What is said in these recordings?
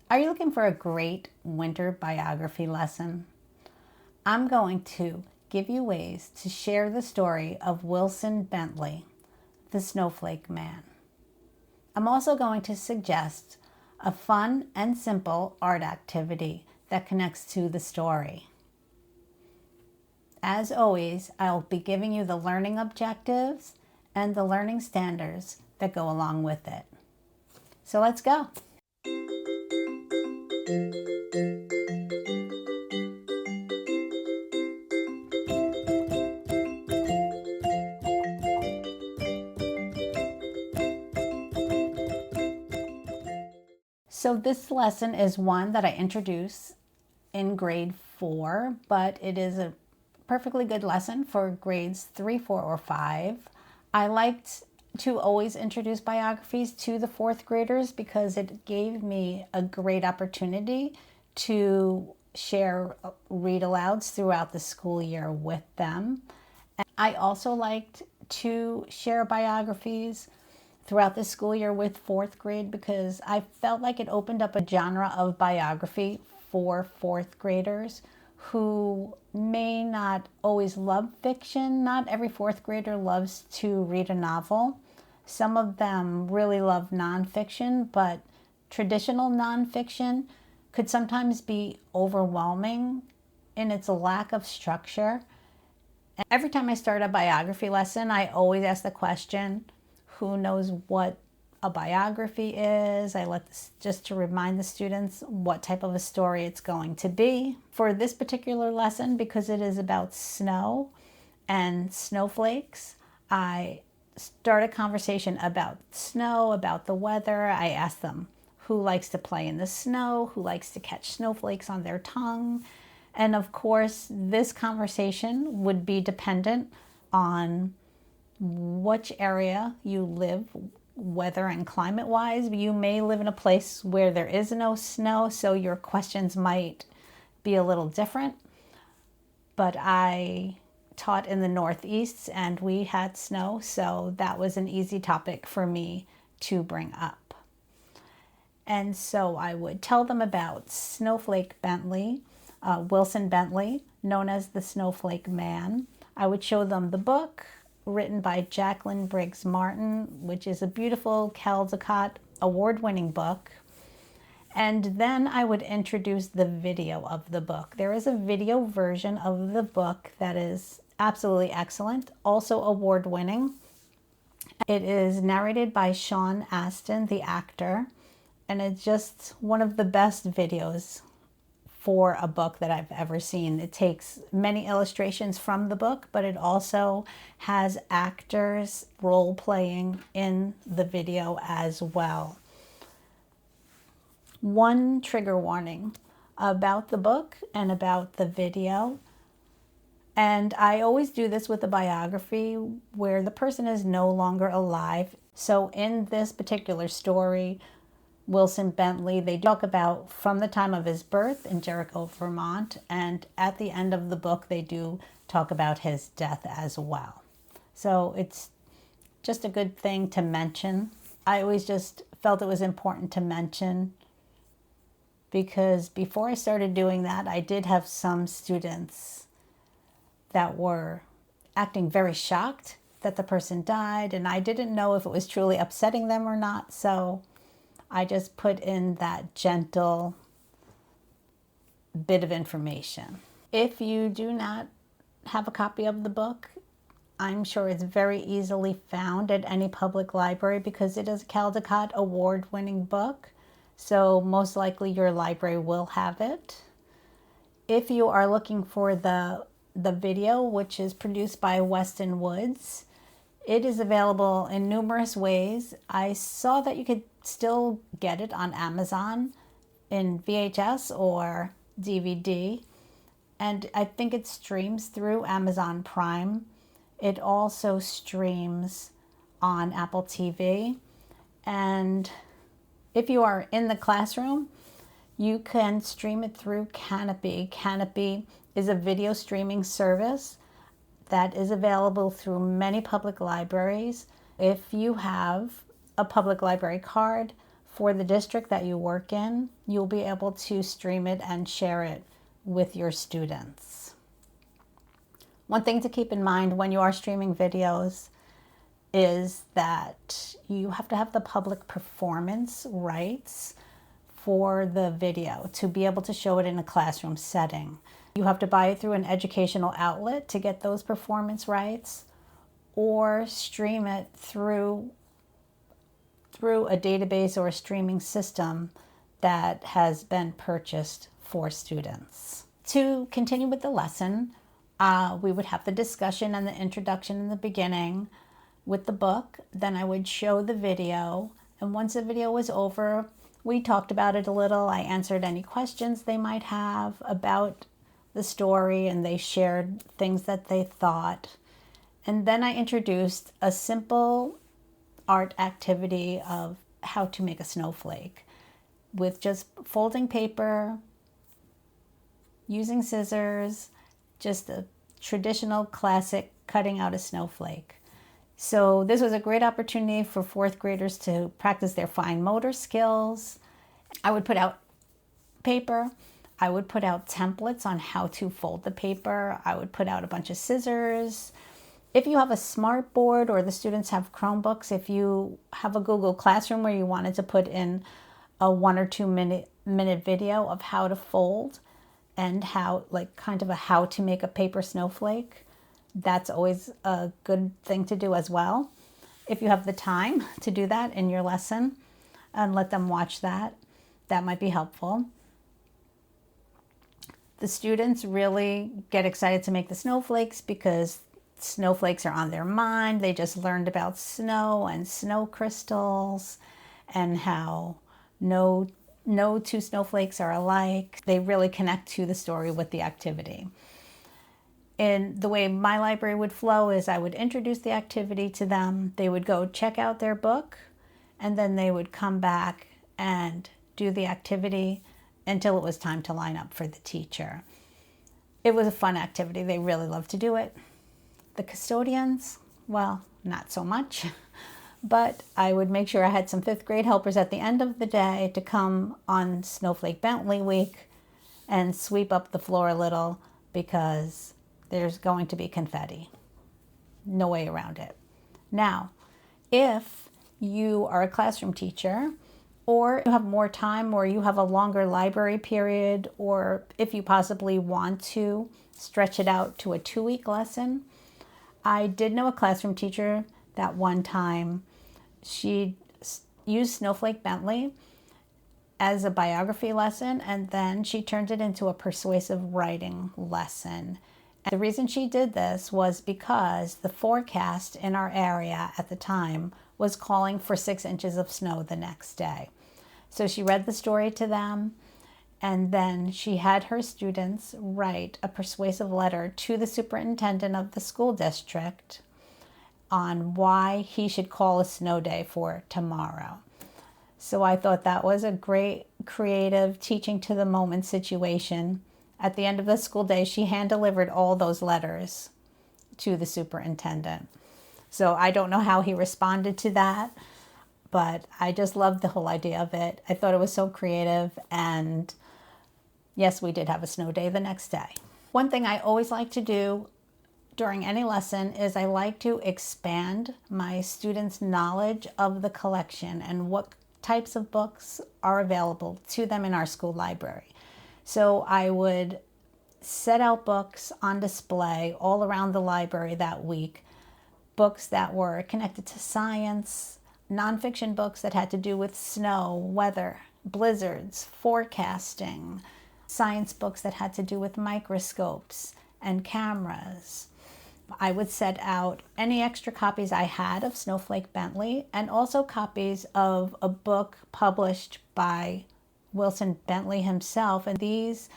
Are you looking for a great winter biography lesson? I'm going to give you ways to share the story of Wilson Bentley, the Snowflake Man. I'm also going to suggest a fun and simple art activity that connects to the story. As always, I'll be giving you the learning objectives and the learning standards that go along with it. So let's go. So this lesson is one that I introduce in grade 4, but it is a perfectly good lesson for grades 3, 4, or 5. I liked to always introduce biographies to the 4th graders because it gave me a great opportunity to share read-alouds throughout the school year with them. And I also liked to share biographies throughout the school year with 4th grade because I felt like it opened up a genre of biography for 4th graders who may not always love fiction. Not every 4th grader loves to read a novel. Some of them really love nonfiction, but traditional nonfiction could sometimes be overwhelming in its lack of structure. And every time I start a biography lesson, I always ask the question, who knows what a biography is? I let this just to remind the students what type of a story it's going to be. For this particular lesson, because it is about snow and snowflakes, I start a conversation about snow, about the weather. I ask them who likes to play in the snow, who likes to catch snowflakes on their tongue. And of course, this conversation would be dependent on which area you live, weather and climate wise. You may live in a place where there is no snow, so your questions might be a little different. But I taught in the Northeast and we had snow, so that was an easy topic for me to bring up. And so I would tell them about Snowflake Bentley, Wilson Bentley, known as the Snowflake Man. I would show them the book written by Jacqueline Briggs Martin, which is a beautiful Caldecott award-winning book. And then I would introduce the video of the book. There is a video version of the book that is absolutely excellent, also award-winning. It is narrated by Sean Astin, the actor, and it's just one of the best videos for a book that I've ever seen. It takes many illustrations from the book, but it also has actors role-playing in the video as well. One trigger warning about the book and about the video. And I always do this with a biography where the person is no longer alive. So in this particular story, Wilson Bentley, they talk about from the time of his birth in Jericho, Vermont, and at the end of the book, they do talk about his death as well. So it's just a good thing to mention. I always just felt it was important to mention because before I started doing that, I did have some students that were acting very shocked that the person died, and I didn't know if it was truly upsetting them or not, so I just put in that gentle bit of information. If you do not have a copy of the book, I'm sure it's very easily found at any public library because it is a Caldecott award-winning book, so most likely your library will have it. If you are looking for the video, which is produced by Weston Woods, it is available in numerous ways. I saw that you could still get it on Amazon in VHS or DVD, and I think it streams through Amazon Prime. It also streams on Apple TV, and if you are in the classroom, you can stream it through Canopy. Canopy is a video streaming service that is available through many public libraries. If you have a public library card for the district that you work in, you'll be able to stream it and share it with your students. One thing to keep in mind when you are streaming videos is that you have to have the public performance rights for the video to be able to show it in a classroom setting. You have to buy it through an educational outlet to get those performance rights, or stream it through a database or a streaming system that has been purchased for students. To continue with the lesson, we would have the discussion and the introduction in the beginning with the book. Then I would show the video, and once the video was over, we talked about it a little. I answered any questions they might have about the story, and they shared things that they thought. And then I introduced a simple art activity of how to make a snowflake with just folding paper, using scissors, just a traditional classic cutting out a snowflake. So this was a great opportunity for fourth graders to practice their fine motor skills. I would put out paper. I would put out templates on how to fold the paper. I would put out a bunch of scissors. If you have a smart board, or the students have Chromebooks, if you have a Google Classroom where you wanted to put in a 1 or 2 minute video of how to fold and how, like, kind of a how to make a paper snowflake, that's always a good thing to do as well. If you have the time to do that in your lesson and let them watch that, that might be helpful. The students really get excited to make the snowflakes because snowflakes are on their mind. They just learned about snow and snow crystals and how no two snowflakes are alike. They really connect to the story with the activity. And the way my library would flow is I would introduce the activity to them. They would go check out their book, and then they would come back and do the activity until it was time to line up for the teacher. It was a fun activity. They really loved to do it. The custodians, well, not so much, but I would make sure I had some 5th grade helpers at the end of the day to come on Snowflake Bentley week and sweep up the floor a little, because there's going to be confetti. No way around it. Now, if you are a classroom teacher, or you have more time, or you have a longer library period, or if you possibly want to stretch it out to a 2-week lesson, I did know a classroom teacher that one time she used Snowflake Bentley as a biography lesson, and then she turned it into a persuasive writing lesson. And the reason she did this was because the forecast in our area at the time was calling for 6 inches of snow the next day. So she read the story to them, and then she had her students write a persuasive letter to the superintendent of the school district on why he should call a snow day for tomorrow. So I thought that was a great creative teaching to the moment situation. At the end of the school day, she hand-delivered all those letters to the superintendent. So I don't know how he responded to that, but I just loved the whole idea of it. I thought it was so creative, and yes, we did have a snow day the next day. One thing I always like to do during any lesson is I like to expand my students' knowledge of the collection and what types of books are available to them in our school library. So I would set out books on display all around the library that week, books that were connected to science, nonfiction books that had to do with snow, weather, blizzards, forecasting, science books that had to do with microscopes and cameras. I would set out any extra copies I had of Snowflake Bentley, and also copies of a book published by Wilson Bentley himself. And these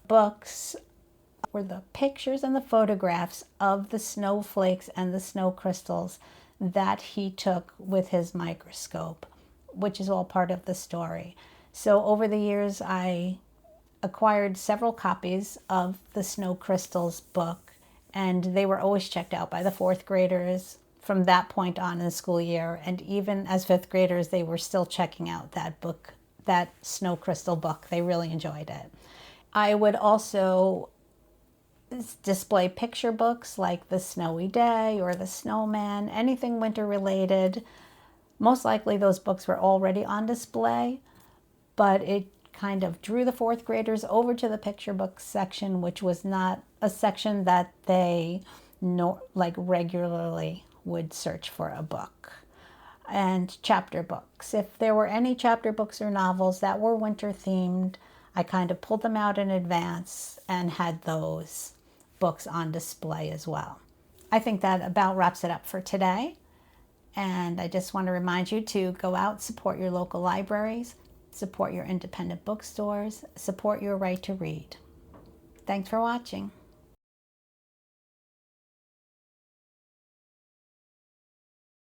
books were the pictures and the photographs of the snowflakes and the snow crystals that he took with his microscope, which is all part of the story. So over the years, I acquired several copies of the Snow Crystals book, and they were always checked out by the 4th graders from that point on in the school year. And even as fifth graders, they were still checking out that book, that Snow Crystal book. They really enjoyed it. I would also display picture books like The Snowy Day or The Snowman, anything winter related. Most likely those books were already on display, but it kind of drew the fourth graders over to the picture book section, which was not a section that they regularly would search for a book. And chapter books. If there were any chapter books or novels that were winter themed, I kind of pulled them out in advance and had those books on display as well. I think that about wraps it up for today. And I just want to remind you to go out, support your local libraries, support your independent bookstores, support your right to read. Thanks for watching.